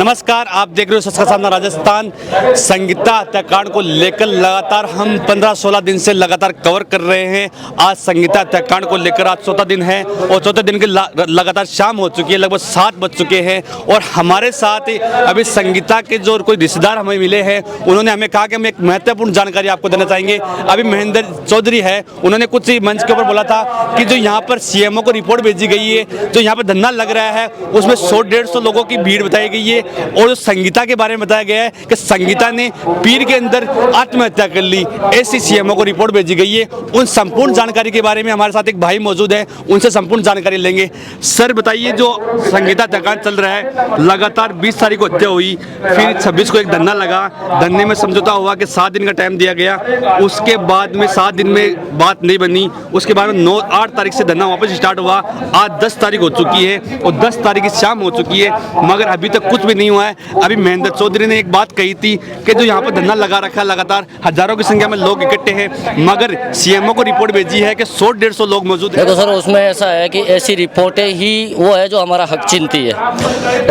नमस्कार, आप देख रहे हो सच का सामना राजस्थान। संगीता हत्याकांड को लेकर लगातार हम 15-16 दिन से लगातार कवर कर रहे हैं। आज संगीता हत्याकांड को लेकर आज चौथा दिन है और चौथे दिन की लगातार शाम हो चुकी है, लगभग 7 बज चुके हैं। और हमारे साथ अभी संगीता के जो कोई रिश्तेदार हमें मिले हैं, उन्होंने हमें कहा कि हम एक महत्वपूर्ण जानकारी आपको देना चाहेंगे। अभी महेंद्र चौधरी है, उन्होंने कुछ मंच के ऊपर बोला था कि जो यहाँ पर सीएमओ को रिपोर्ट भेजी गई है, जो यहाँ पर धरना लग रहा है, उसमें 100-150 लोगों की भीड़ बताई गई है। और जो संगीता के बारे में बताया गया है कि संगीता ने पीर के अंदर आत्महत्या कर ली, ऐसी सीएमओ को रिपोर्ट भेजी गई है। उन संपूर्ण जानकारी के बारे में हमारे साथ एक भाई मौजूद है, उनसे संपूर्ण जानकारी लेंगे। सर बताइए, जो संगीता हत्याकांड चल रहा है, लगातार 20 तारीख को हत्या हुई, फिर 26 को एक धरना लगा, धरने में समझौता हुआ कि 7 दिन का टाइम दिया गया। उसके बाद में 7 दिन में बात नहीं बनी, उसके बाद में 8 तारीख से धरना वापस स्टार्ट हुआ। आज 10 तारीख हो चुकी है और 10 तारीख की शाम हो चुकी है, मगर अभी तक कुछ भी नहीं हुआ है। अभी महेंद्र चौधरी ने एक बात कही थी कि जो यहाँ पर धरना लगा रखा है, लगातार हजारों की संख्या में लोग इकट्ठे हैं, मगर सीएमओ को रिपोर्ट भेजी है कि 100-150 लोग मौजूद हैं। देखो सर, उसमें ऐसा है कि ऐसी रिपोर्टें ही वो है जो हमारा हक छीनती है,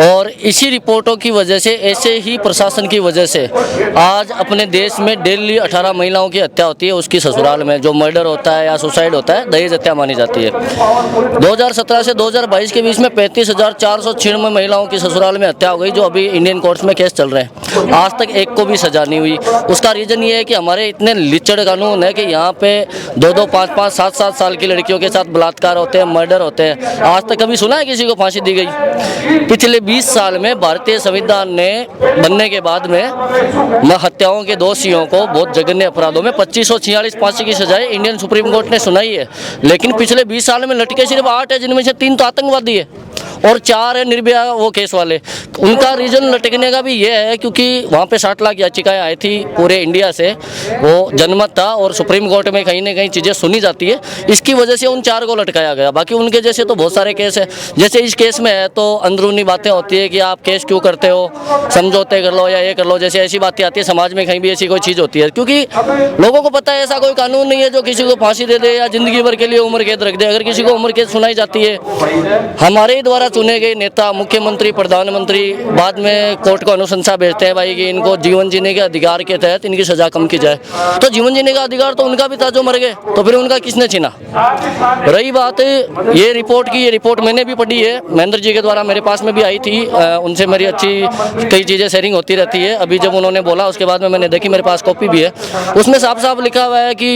और इसी रिपोर्टों की वजह से, ऐसे ही प्रशासन की वजह से आज अपने देश में डेली 18 महिलाओं की हत्या होती है। उसकी ससुराल में जो मर्डर होता है या सुसाइड होता है, दहेज हत्या मानी जाती है। 2017 से 2022 के बीच में 35,496 महिलाओं की ससुराल में हत्या हो गई, जो अभी इंडियन कोर्ट्स में केस चल रहे हैं। आज तक एक को भी सजा नहीं हुई। उसका रीजन ये है कि हमारे इतने लिचड़ कानून है कि यहाँ पे 2-2, 5-5, 7-7 साल की लड़कियों के साथ बलात्कार होते हैं, मर्डर होते हैं। आज तक कभी सुना है किसी को फांसी दी गई? पिछले 20 साल में भारतीय संविधान ने बनने के बाद में हत्याओं के दोषियों को बहुत जघन्य अपराधों में 2546 फांसी की सजाएं इंडियन सुप्रीम कोर्ट ने सुनाई है। लेकिन पिछले 20 साल में लटके सिर्फ 8 है, जिनमें से 3 तो आतंकवादी है और 4 है निर्भया वो केस वाले। उनका रीजन लटकने का भी ये है क्योंकि वहाँ पे 60 लाख याचिकाएं आई थी पूरे इंडिया से, वो जनमत था और सुप्रीम कोर्ट में कहीं ना कहीं चीज़ें सुनी जाती है। इसकी वजह से उन 4 को लटकाया गया। बाकी उनके जैसे तो बहुत सारे केस है। जैसे इस केस में है तो अंदरूनी बातें होती है कि आप केस क्यों करते हो, समझौते कर लो या ये कर लो, जैसे ऐसी बातें आती है। समाज में कहीं भी ऐसी कोई चीज़ होती है क्योंकि लोगों को पता है ऐसा कोई कानून नहीं है जो किसी को फांसी दे दे या जिंदगी भर के लिए उम्र कैद रख दे। अगर किसी को उम्र कैद सुनाई जाती है, हमारे द्वारा चुने गए नेता, मुख्यमंत्री, प्रधानमंत्री बाद में कोर्ट को अनुशंसा भेजते हैं भाई कि इनको जीवन जीने के अधिकार के तहत इनकी सजा कम की जाए। तो जीवन जीने का अधिकार तो उनका भी था जो मर गए, तो फिर उनका किसने छीना? रही बात ये रिपोर्ट की, ये रिपोर्ट मैंने भी पढ़ी है, महेंद्र जी के द्वारा मेरे पास में भी आई थी। उनसे मेरी अच्छी कई चीज़ें शेयरिंग होती रहती है। अभी जब उन्होंने बोला उसके बाद में मैंने देखी, मेरे पास कॉपी भी है। उसमें साफ साफ लिखा हुआ है कि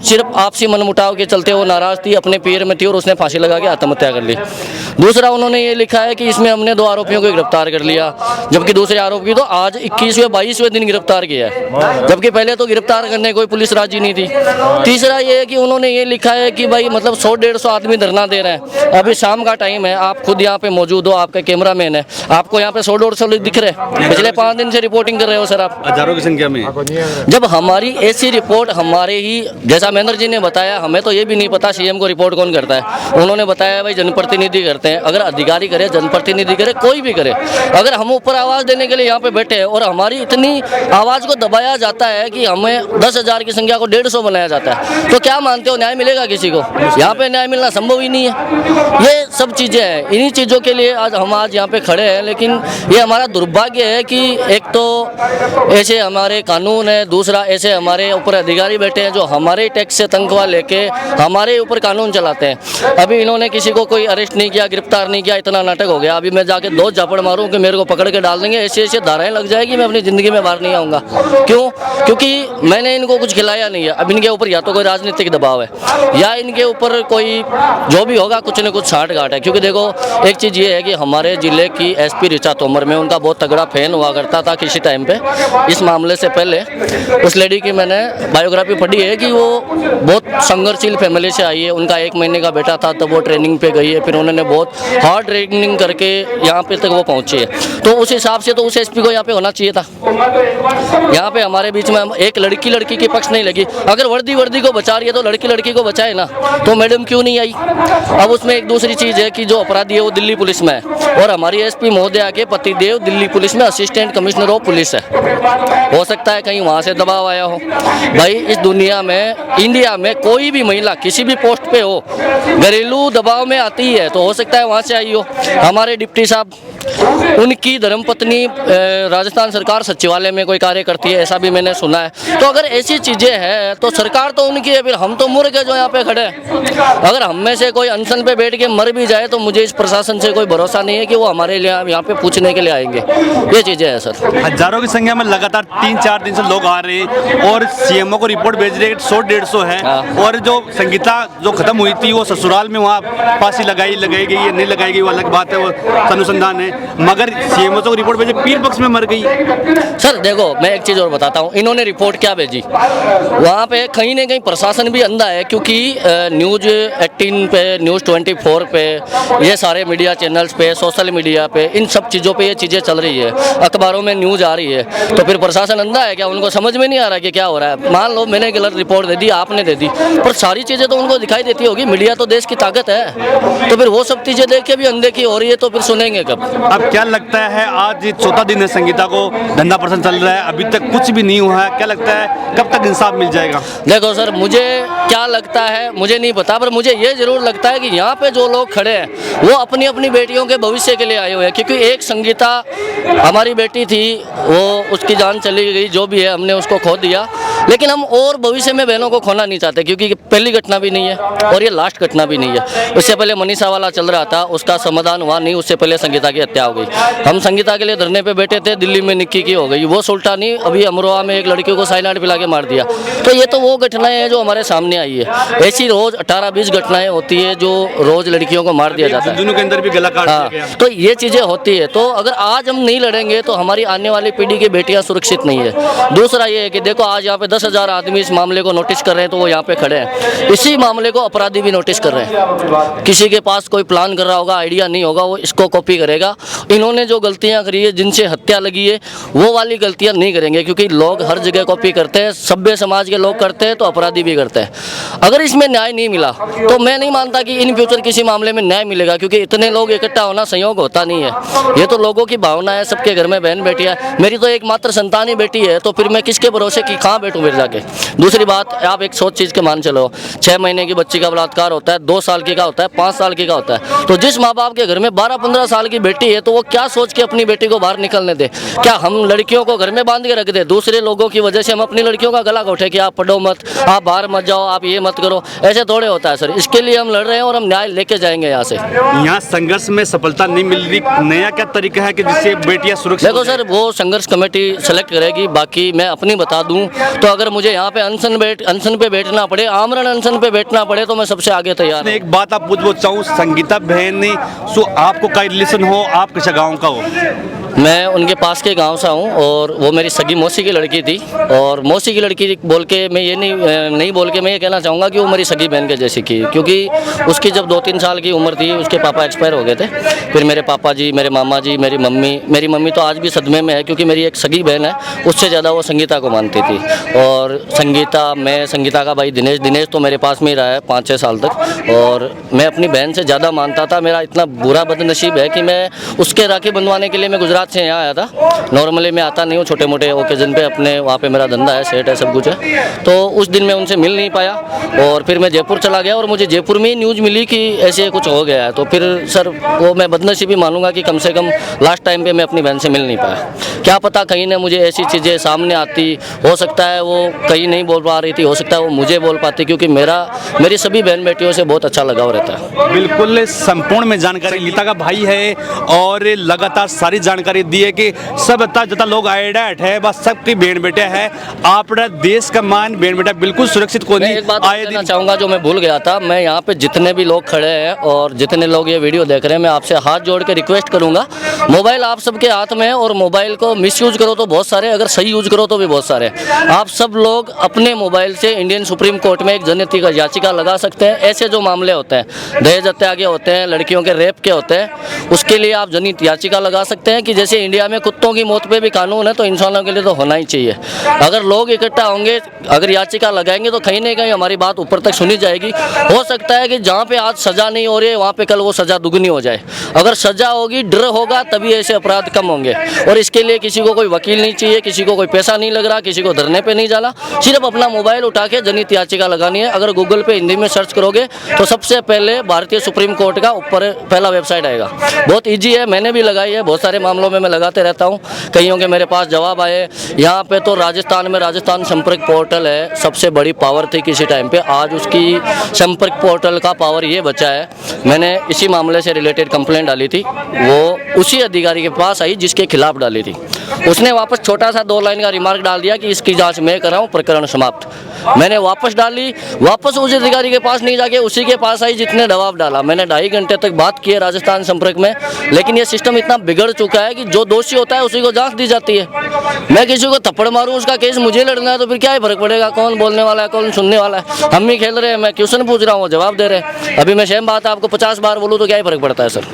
सिर्फ आपसी मनमुटाव के चलते वो नाराज़ थी, अपने पीर में थी और उसने फांसी लगा के आत्महत्या कर ली। दूसरा उन्होंने ये लिखा है कि इसमें हमने 2 आरोपियों को गिरफ्तार कर लिया, जबकि दूसरे आरोपी तो आज 21वें-22वें दिन गिरफ्तार किया है, जबकि पहले तो गिरफ्तार करने कोई पुलिस राजी नहीं थी। तीसरा ये है कि उन्होंने ये लिखा है कि भाई मतलब 100-150 आदमी धरना दे रहे हैं। अभी शाम का टाइम है, आप खुद यहाँ पे मौजूद हो, आपका कैमरामैन है, आपको यहाँ पे 100-150 लोग दिख रहे हैं। पिछले 5 दिन से रिपोर्टिंग कर रहे हो सर आप, हजारों की संख्या में। जब हमारी ऐसी रिपोर्ट हमारे ही, जैसा महेंद्र जी ने बताया, हमें तो ये भी नहीं पता सीएम को रिपोर्ट कौन करता है। उन्होंने बताया भाई जनप्रतिनिधि करते हैं। अगर अधिकारी करे, जनप्रतिनिधि करे, कोई भी करे, अगर हम ऊपर आवाज़ देने के लिए यहाँ पे बैठे हैं और हमारी इतनी आवाज़ को दबाया जाता है कि हमें 10,000 की संख्या को 150 बनाया जाता है, तो क्या मानते हो न्याय मिलेगा किसी को? यहाँ पे न्याय मिलना संभव ही नहीं है। ये सब चीज़ें हैं, इन्हीं चीज़ों के लिए आज यहाँ पे खड़े हैं। लेकिन ये हमारा दुर्भाग्य है कि एक तो ऐसे हमारे कानून है, दूसरा ऐसे हमारे ऊपर अधिकारी बैठे हैं जो हमारे टैक्स से तनख्वाह लेके हमारे ऊपर कानून चलाते हैं। अभी इन्होंने किसी को कोई अरेस्ट नहीं किया, गिरफ्तार नहीं किया, इतना नाटक हो गया। अभी मैं जाके 2 झापड़ मारूं कि मेरे को पकड़ के डाल देंगे, ऐसे ऐसे धाराएं लग जाएगी, मैं अपनी ज़िंदगी में बाहर नहीं आऊँगा। क्यों? क्योंकि मैंने इनको कुछ खिलाया नहीं है। अब इनके ऊपर या तो कोई राजनीतिक दबाव है या इनके ऊपर कोई जो भी होगा कुछ न कुछ छांट घाट है। क्योंकि देखो एक चीज़ ये है कि हमारे ज़िले की एसपी ऋचा तोमर, में उनका बहुत तगड़ा फैन हुआ करता था किसी टाइम पे। इस मामले से पहले उस लेडी की मैंने बायोग्राफी पढ़ी है कि वो बहुत संघर्षशील फैमिली से आई है। उनका 1 महीने का बेटा था तब वो ट्रेनिंग पे गई है, फिर उन्होंने बहुत हार्ड ट्रेनिंग करके यहाँ पे तक वो पहुँची है। तो उस हिसाब से तो उस एसपी को यहाँ पे होना चाहिए था। यहाँ पे हमारे बीच में एक लड़की के पक्ष नहीं लगी। अगर वर्दी को बचा रही है तो लड़की को बचाए ना, तो मैडम क्यों नहीं आई? अब उसमें एक दूसरी चीज़ है कि जो अपराधी है वो दिल्ली पुलिस में है और हमारी एसपी महोदया के पतिदेव दिल्ली पुलिस में असिस्टेंट कमिश्नर ऑफ पुलिस है। हो सकता है कहीं वहाँ से दबाव आया हो। भाई इस दुनिया में, इंडिया में कोई भी महिला किसी भी पोस्ट पे हो, घरेलू दबाव में आती है तो हो सकता है वहाँ से आई हो। हमारे डिप्टी साहब, उनकी धर्मपत्नी राजस्थान सरकार सचिवालय में कोई कार्य करती है, ऐसा भी मैंने सुना है। तो अगर ऐसी चीज़ें हैं तो सरकार तो उनकी है, फिर हम तो मूर्ख है जो यहाँ पे खड़े हैं। अगर हम में से कोई अनशन पे बैठ के मर भी जाए तो मुझे इस प्रशासन से कोई भरोसा नहीं है कि वो हमारे लिए यहाँ पे पूछने के लिए आएंगे। ये चीज़ें हैं सर। हजारों की संख्या में लगातार 3-4 दिन से लोग आ रहे हैं और सीएमओ को रिपोर्ट भेज रहे हैं 100-150 है। और जो संगीता जो खत्म हुई थी वो ससुराल में वहाँ फांसी लगाई गई है, नहीं लगाई गई वो अलग बात है, वो अनुसंधान है, मगर सीएमओ को रिपोर्ट भेजे पीर पक्ष में मर गई। सर देखो, मैं एक चीज़ और बताता हूँ, इन्होंने रिपोर्ट क्या भेजी, वहाँ पे कहीं ना कहीं प्रशासन भी अंधा है, क्योंकि न्यूज़ 18 पे, न्यूज़ 24 पे, ये सारे मीडिया चैनल्स पे, सोशल मीडिया पे, इन सब चीज़ों पे ये चीज़ें चल रही है, अखबारों में न्यूज़ आ रही है। तो फिर प्रशासन अंधा है क्या? उनको समझ में नहीं आ रहा कि क्या हो रहा है। मान लो मैंने गलत रिपोर्ट दे दी, आपने दे दी, पर सारी चीज़ें तो उनको दिखाई देती होगी। मीडिया तो देश की ताकत है, तो फिर वो सब चीज़ें देख के भी अनदेखी हो रही है, तो फिर सुनेंगे कब? अब क्या लगता है, आज 14 दिन है संगीता को धंधा प्रदर्शन चल रहा है, अभी तक कुछ भी नहीं हुआ है, क्या लगता है कब तक इंसाफ मिल जाएगा? देखो सर, मुझे क्या लगता है मुझे नहीं पता, पर मुझे ये जरूर लगता है कि यहाँ पे जो लोग खड़े हैं वो अपनी अपनी बेटियों के भविष्य के लिए आए हुए हैं। क्योंकि एक संगीता हमारी बेटी थी, वो उसकी जान चली गई, जो भी है हमने उसको खो दिया, लेकिन हम और भविष्य में बहनों को खोना नहीं चाहते, क्योंकि पहली घटना भी नहीं है और ये लास्ट घटना भी नहीं है। उससे पहले मनीषा वाला चल रहा था, उसका समाधान हुआ नहीं, उससे पहले संगीता की हत्या हो गई। हम संगीता के लिए धरने पे बैठे थे, दिल्ली में निक्की की हो गई, वो सुल्टा नहीं, अभी अमरोहा में एक लड़की को साइनाइड पिला के मार दिया। तो ये तो वो घटनाएं हैं जो हमारे सामने आई है। ऐसी रोज 18-20 घटनाएं होती है जो रोज लड़कियों को मार दिया जाता है। दोनों के अंदर भी गला काट दिया गया। तो ये चीजें होती है। तो अगर आज हम नहीं लड़ेंगे तो हमारी आने वाली पीढ़ी की बेटियां सुरक्षित नहीं है। दूसरा ये है कि देखो, आज यहाँ पे 10,000 आदमी इस मामले को नोटिस कर रहे हैं, तो वो यहाँ पे खड़े हैं। इसी मामले को अपराधी भी नोटिस कर रहे हैं। किसी के पास कोई प्लान कर रहा होगा, आइडिया नहीं होगा, वो इसको कॉपी करेगा। इन्होंने जो गलतियां करी है, जिनसे हत्या लगी है, वो वाली गलतियां नहीं करेंगे, क्योंकि लोग हर जगह कॉपी करते हैं। सभ्य समाज के लोग करते हैं तो अपराधी भी करते हैं। अगर इसमें न्याय नहीं मिला तो मैं नहीं मानता कि इन फ्यूचर किसी मामले में न्याय मिलेगा, क्योंकि इतने लोग इकट्ठा होना संयोग होता नहीं है। ये तो लोगों की भावना है, सबके घर में बहन बेटी है। मेरी तो एकमात्र संतान ही बेटी है, तो फिर मैं किसके भरोसे की कहाँ बैठूं फिर जाके। दूसरी बात, आप एक सोच चीज़ के मान चलो, 6 महीने की बच्ची का बलात्कार होता है, 2 साल की का होता है, 5 साल की का होता है। तो जिस माँ बाप के घर में 12-15 साल की बेटी है, तो वो क्या सोच के अपनी बेटी को बाहर निकलने दे? क्या हम लड़कियों को घर में बांध के रख दे? दूसरे लोगों की वजह से हम अपनी लड़कियों का गला घोटे कि आप पढ़ो मत, आप बाहर मत जाओ, आप ये मत करो? ऐसे थोड़े होता है सर। इसके लिए हम लड़ रहे हैं और हम न्याय लेके जाएंगे यहाँ से। यहाँ संघर्ष में सफलता नहीं मिल रही, नया क्या तरीका है कि जिससे बेटियां सुरक्षित? देखो सर, वो संघर्ष कमेटी सेलेक्ट करेगी। बाकी मैं अपनी बता दूं तो अगर मुझे यहाँ पे अनशन पे बैठना पड़े, आमरण अनशन पे बैठना पड़े, तो मैं सबसे आगे तैयार हूं। एक बात आप पूछना चाहूँ, संगीता बहन सो आपको का रिलेशन हो, आप किस गाँव का हो? मैं उनके पास के गांव से हूँ और वो मेरी सगी मौसी की लड़की थी। और मौसी की लड़की बोल के मैं ये नहीं बोल के मैं ये कहना चाहूँगा कि वो मेरी सगी बहन के जैसी की, क्योंकि उसकी जब 2-3 साल की उम्र थी, उसके पापा एक्सपायर हो गए थे। फिर मेरे पापा जी, मेरे मामा जी, मेरी मम्मी तो आज भी सदमे में है, क्योंकि मेरी एक सगी बहन है, उससे ज़्यादा वो संगीता को मानती थी। और संगीता का भाई दिनेश तो मेरे पास में ही रहा है 5-6 साल तक, और मैं अपनी बहन से ज़्यादा मानता था। मेरा इतना बुरा बदनसीब है कि मैं उसके राखी बंधवाने के लिए मैं गुजरात से यहाँ आया था। नॉर्मली मैं आता नहीं हूँ, छोटे मोटे ओकेजन पे, अपने वहाँ पे मेरा धंधा है, सेट है, सब कुछ है। तो उस दिन मैं उनसे मिल नहीं पाया और फिर मैं जयपुर चला गया और मुझे जयपुर में ही न्यूज़ मिली कि ऐसे कुछ हो गया है। तो फिर सर वो मैं बदनसीबी मानूंगा कि कम से कम लास्ट टाइम पे मैं अपनी बहन से मिल नहीं पाया। क्या पता कहीं ना मुझे ऐसी चीज़ें सामने आती, हो सकता है वो कहीं नहीं बोल पा रही थी, हो सकता है वो मुझे बोल पाती, क्योंकि मेरी सभी बहन बेटियों से बहुत अच्छा लगाव रहता है। बिल्कुल संपूर्ण में जानकारी गीता का भाई है और लगातार सारी जानकारी दी है कि सब जता लोग आइडेट है, बस सबकी बहन बेटे है। अपना देश का मान बहन बेटा बिल्कुल सुरक्षित को नहीं। एक बात कहना चाहूँगा जो मैं भूल गया था, मैं यहाँ पे जितने भी लोग खड़े हैं और जितने लोग ये वीडियो देख रहे हैं, मैं आपसे हाथ जोड़ के रिक्वेस्ट करूँगा, मोबाइल आप सबके हाथ में है और मोबाइल को मिसयूज करो तो बहुत सारे, अगर सही यूज करो तो भी बहुत सारे। आप सब लोग अपने मोबाइल से इंडियन सुप्रीम कोर्ट में एक जनहित का याचिका लगा सकते हैं। ऐसे जो मामले होते हैं, दहेज हत्या के होते हैं, लड़कियों के रेप के होते हैं, उसके लिए आप जनहित याचिका लगा सकते हैं कि जैसे इंडिया में कुत्तों की मौत पे भी कानून है, तो इंसानों के लिए तो होना ही चाहिए। अगर लोग इकट्ठा होंगे, अगर याचिका लगाएंगे, तो कहीं ना कहीं हमारी बात ऊपर तक सुनी जाएगी। हो सकता है कि जहाँ पे आज सज़ा नहीं हो रही है, वहाँ पे कल वो सज़ा दुगनी हो जाए। अगर सज़ा होगी, डर होगा, तभी ऐसे अपराध कम होंगे। और इसके लिए किसी को कोई वकील नहीं चाहिए, किसी को कोई पैसा नहीं लग रहा, किसी को धरने पे नहीं जाना, सिर्फ अपना मोबाइल उठा के जनहित याचिका लगानी है। अगर गूगल पे हिंदी में सर्च करोगे तो सबसे पहले भारतीय सुप्रीम कोर्ट का ऊपर पहला वेबसाइट आएगा। बहुत ईजी है, मैंने भी लगाई है, बहुत सारे मामलों में मैं लगाते रहता हूँ, कईयों के मेरे पास जवाब आए। यहाँ पे तो राजस्थान में राजस्थान संपर्क पोर्टल है, सबसे बड़ी पावर थी किसी टाइम पे, आज उसकी संपर्क पोर्टल का पावर ये बचा है। मैंने इसी मामले से रिलेटेड कंप्लेंट डाली थी, वो उसी अधिकारी के पास आई जिसके खिलाफ डाली थी। उसने वापस छोटा सा 2 लाइन का रिमार्क डाल दिया कि इसकी जांच मैं कर रहा हूँ, प्रकरण समाप्त। मैंने वापस डाली, वापस उस अधिकारी के पास नहीं जाके उसी के पास आई जितने दबाव डाला। मैंने 2.5 घंटे तक बात की है राजस्थान संपर्क में, लेकिन ये सिस्टम इतना बिगड़ चुका है कि जो दोषी होता है उसी को जांच दी जाती है। मैं किसी को थप्पड़ मारूं, उसका केस मुझे लड़ना है, तो फिर क्या ही फर्क पड़ेगा, कौन बोलने वाला है, कौन सुनने वाला है। हम ही खेल रहे हैं, मैं क्वेश्चन पूछ रहा हूँ, वो जवाब दे रहे हैं। अभी मैं सेम बात आपको 50 बार बोलूँ तो क्या ही फर्क पड़ता है सर।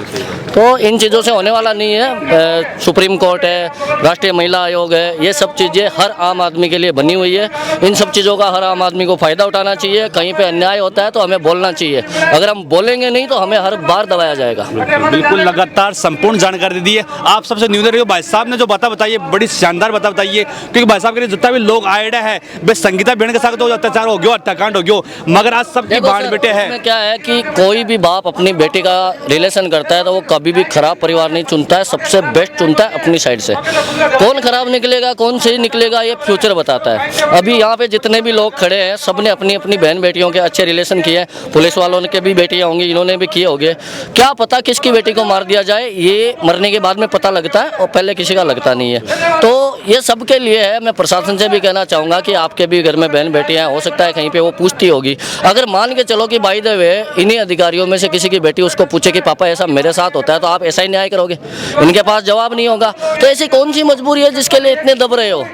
तो इन चीज़ों से होने वाला नहीं है। सुप्रीम कोर्ट है, राष्ट्रीय महिला आयोग है, ये सब चीज़ें हर आम आदमी के लिए बनी हुई है। इन सब चीज़ों का हर आम आदमी को फ़ायदा उठाना चाहिए। कहीं पे अन्याय होता है तो हमें बोलना चाहिए, अगर हम बोलेंगे नहीं तो हमें हर बार दबाया जाएगा। बिल्कुल, लगातार संपूर्ण जानकारी दी है। आप सबसे निवेदन है, भाई साहब ने जो बात बताई है बड़ी शानदार बात बताई है, क्योंकि भाई साहब के लिए जितना भी लोग आइडिया है, बे संगीता बहन के साथ तो अत्याचार हो गया, हत्याकांड हो गया, मगर आज सबकी बाण बेटे हैं। क्या है कि कोई भी बाप अपनी बेटी का रिलेशन करता है तो वो कभी भी खराब परिवार नहीं चुनता है, सबसे बेस्ट चुनता है अपनी साइड से। कौन खराब निकलेगा, कौन सही निकलेगा, ये फ्यूचर बताता है। अभी यहाँ पे जितने भी लोग खड़े हैं, सब ने अपनी अपनी बहन बेटियों के अच्छे रिलेशन किए हैं। पुलिस वालों के भी बेटियां होंगी, इन्होंने भी किए होंगे। क्या पता किसकी बेटी को मार दिया जाए, ये मरने के बाद में पता लगता है और पहले किसी का लगता नहीं है। तो ये सबके लिए है। मैं प्रशासन से भी कहना चाहूँगा कि आपके भी घर में बहन बेटियाँ, हो सकता है कहीं पे वो पूछती होगी। अगर मान के चलो कि बाय द वे इन्हीं अधिकारियों में से किसी की बेटी उसको पूछे कि पापा ऐसा मेरे साथ होता है, तो आप ऐसा ही न्याय करोगे? इनके पास जवाब नहीं होगा। तो ऐसी कौन सी मजबूरी है जिसके लिए इतने दब रहे हो?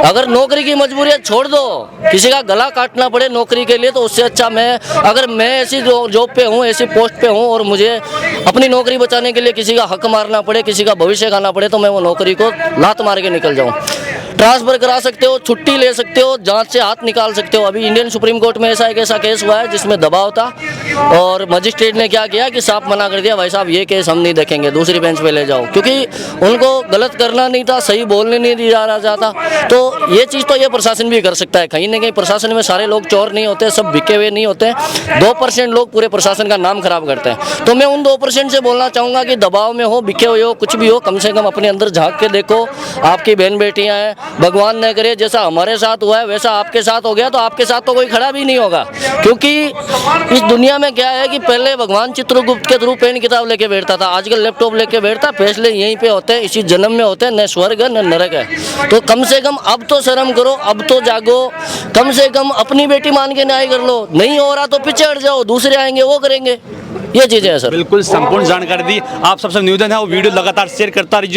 अगर नौकरी की मजबूरी है छोड़ दो, किसी का गला काटना पड़े नौकरी के लिए, तो उससे अच्छा अगर मैं ऐसी जॉब पे हूँ, ऐसी पोस्ट पे हूँ और मुझे अपनी नौकरी बचाने के लिए किसी का हक मारना पड़े, किसी का भविष्य खाना पड़े, तो मैं वो नौकरी को लात मार के निकल जाऊँ। ट्रांसफर करा सकते हो, छुट्टी ले सकते हो, जांच से हाथ निकाल सकते हो। अभी इंडियन सुप्रीम कोर्ट में एक ऐसा केस हुआ है जिसमें दबाव था और मजिस्ट्रेट ने क्या किया कि साफ मना कर दिया, भाई साहब ये केस हम नहीं देखेंगे, दूसरी बेंच पे ले जाओ, क्योंकि उनको गलत करना नहीं था, सही बोलने नहीं दिया जाता। तो ये चीज़ तो ये प्रशासन भी कर सकता है। कहीं ना कहीं प्रशासन में सारे लोग चोर नहीं होते, सब बिके हुए नहीं होते। 2% लोग पूरे प्रशासन का नाम खराब करते हैं। तो मैं उन 2% से बोलना चाहूँगा कि दबाव में हो, बिके हुए हो, कुछ भी हो, कम से कम अपने अंदर झांक के देखो। आपकी बहन बेटियाँ हैं, भगवान न करे जैसा हमारे साथ हुआ है वैसा आपके साथ हो गया, तो आपके साथ तो कोई खड़ा भी नहीं होगा। क्योंकि इस दुनिया में क्या है कि पहले भगवान चित्रगुप्त के थ्रू पेन किताब लेके बैठता था, आजकल लैपटॉप लेके बैठता। फैसले यहीं पे होते हैं, इसी जन्म में होते हैं, न स्वर्ग है न नरक है। तो कम से कम अब तो शर्म करो, अब तो जागो, कम से कम अपनी बेटी मान के न्याय कर लो। नहीं हो रहा तो पीछे हट जाओ, दूसरे आएंगे वो करेंगे। ये चीज़ें है सर। बिल्कुल संपूर्ण जानकारी दी। आप सबसे निवेदन है वो वीडियो लगातार शेयर करता रहिए।